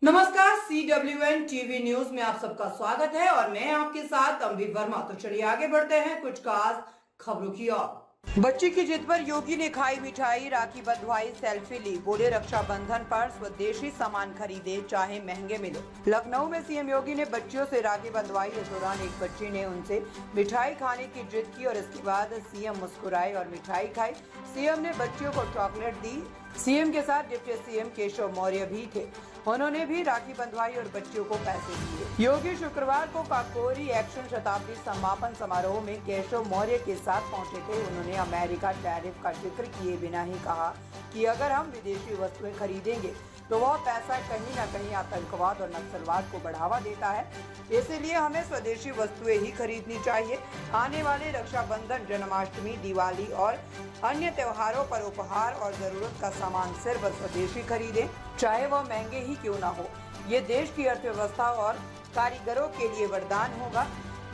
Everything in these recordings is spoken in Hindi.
नमस्कार, CWN टीवी न्यूज में आप सबका स्वागत है और मैं आपके साथ अमृत वर्मा। तो चलिए आगे बढ़ते हैं कुछ खास खबरों की ओर। बच्ची की जिद पर योगी ने खाई मिठाई, राखी बंधवाई, सेल्फी ली, बोले रक्षाबंधन पर स्वदेशी सामान खरीदे चाहे महंगे मिले। लखनऊ में सीएम योगी ने बच्चियों से राखी बंधवाई। इस दौरान एक बच्ची ने उनसे मिठाई खाने की जिद की और इसके बाद सीएम मुस्कुराए और मिठाई खाई। सीएम ने बच्चियों को चॉकलेट दी। सीएम के साथ डिप्टी सीएम केशव मौर्य भी थे। उन्होंने भी राखी बंधवाई और बच्चियों को पैसे दिए। योगी शुक्रवार को काकोरी एक्शन शताब्दी समापन समारोह में केशव मौर्य के साथ पहुंचे थे। उन्होंने अमेरिका टैरिफ का जिक्र किए बिना ही कहा कि अगर हम विदेशी वस्तुएं खरीदेंगे तो वह पैसा कहीं न कहीं आतंकवाद और नक्सलवाद को बढ़ावा देता है, इसीलिए हमें स्वदेशी वस्तुएं ही खरीदनी चाहिए। आने वाले रक्षाबंधन, जन्माष्टमी, दिवाली और अन्य त्योहारों पर उपहार और जरूरत का सामान सिर्फ स्वदेशी खरीदें, चाहे वह महंगे ही क्यों ना हो। ये देश की अर्थव्यवस्था और कारीगरों के लिए वरदान होगा।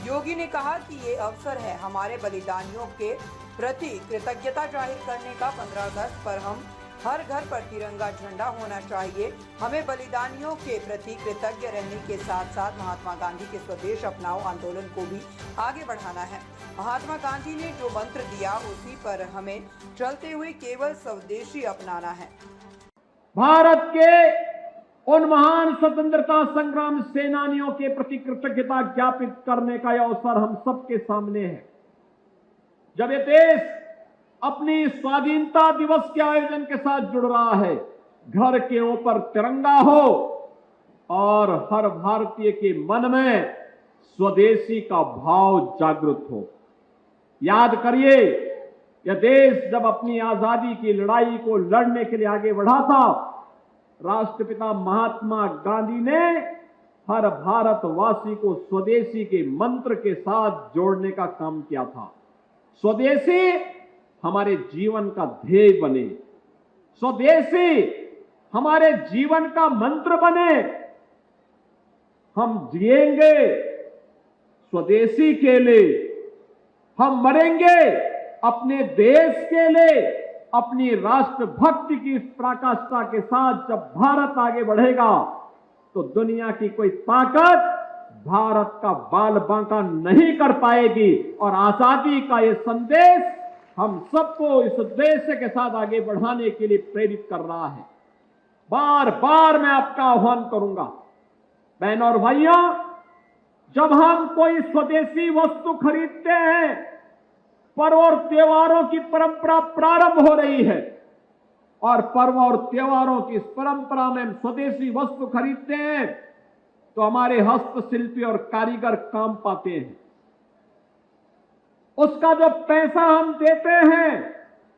योगी ने कहा कि ये अवसर है हमारे बलिदानियों के प्रति कृतज्ञता जाहिर करने का। 15 अगस्त पर हम हर घर पर तिरंगा झंडा होना चाहिए। हमें बलिदानियों के प्रति कृतज्ञ रहने के साथ साथ महात्मा गांधी के स्वदेश अपनाओ आंदोलन को भी आगे बढ़ाना है। महात्मा गांधी ने जो मंत्र दिया उसी पर हमें चलते हुए केवल स्वदेशी अपनाना है। भारत के उन महान स्वतंत्रता संग्राम सेनानियों के प्रति कृतज्ञता ज्ञापित करने का यह अवसर हम सबके सामने है। जब ये देश अपनी स्वाधीनता दिवस के आयोजन के साथ जुड़ रहा है, घर के ऊपर तिरंगा हो और हर भारतीय के मन में स्वदेशी का भाव जागृत हो। याद करिए, यह देश जब अपनी आजादी की लड़ाई को लड़ने के लिए आगे बढ़ा था, राष्ट्रपिता महात्मा गांधी ने हर भारतवासी को स्वदेशी के मंत्र के साथ जोड़ने का काम किया था। स्वदेशी हमारे जीवन का ध्येय बने, स्वदेशी हमारे जीवन का मंत्र बने। हम जिएंगे स्वदेशी के लिए, हम मरेंगे अपने देश के लिए। अपनी राष्ट्रभक्ति की पराकाष्ठा के साथ जब भारत आगे बढ़ेगा तो दुनिया की कोई ताकत भारत का बाल बांका नहीं कर पाएगी। और आजादी का ये संदेश हम सबको इस उद्देश्य के साथ आगे बढ़ाने के लिए प्रेरित कर रहा है। बार बार मैं आपका आह्वान करूंगा, बहनों और भाइयों, जब हम कोई स्वदेशी वस्तु खरीदते हैं, पर्व और त्योहारों की परंपरा प्रारंभ हो रही है और पर्व और त्योहारों की इस परंपरा में हम स्वदेशी वस्तु खरीदते हैं तो हमारे हस्तशिल्पी और कारीगर काम पाते हैं। उसका जो पैसा हम देते हैं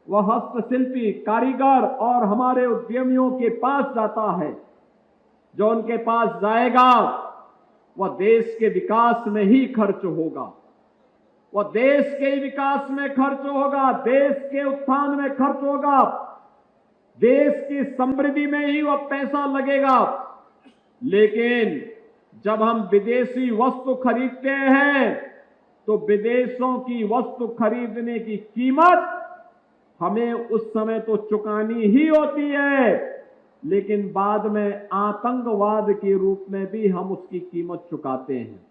वह हस्तशिल्पी, कारीगर और हमारे उद्यमियों के पास जाता है। जो उनके पास जाएगा वह देश के विकास में ही खर्च होगा, वह देश के विकास में खर्च होगा, देश के उत्थान में खर्च होगा, देश की समृद्धि में ही वह पैसा लगेगा। लेकिन जब हम विदेशी वस्तु खरीदते हैं तो विदेशों की वस्तु खरीदने की कीमत हमें उस समय तो चुकानी ही होती है, लेकिन बाद में आतंकवाद के रूप में भी हम उसकी कीमत चुकाते हैं।